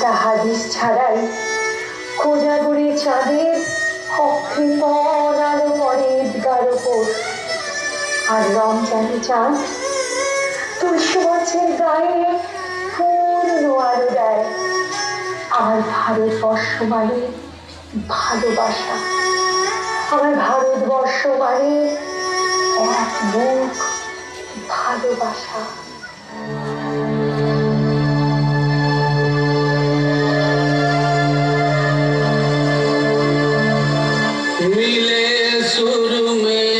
গীতা হাদিস ছাড়াই কোজাগরি চাঁদের অকৃপণ আলো পরে ঈদগার ওপর। আর রমজানে চাঁদ তুলসী গাছের গায়ে পূর্ণ আলো দেয়। আমার ভারতবর্ষ মানে ভালোবাসা, আমার ভারতবর্ষ মানে এক মুখ ভালোবাসা। मिले सुर में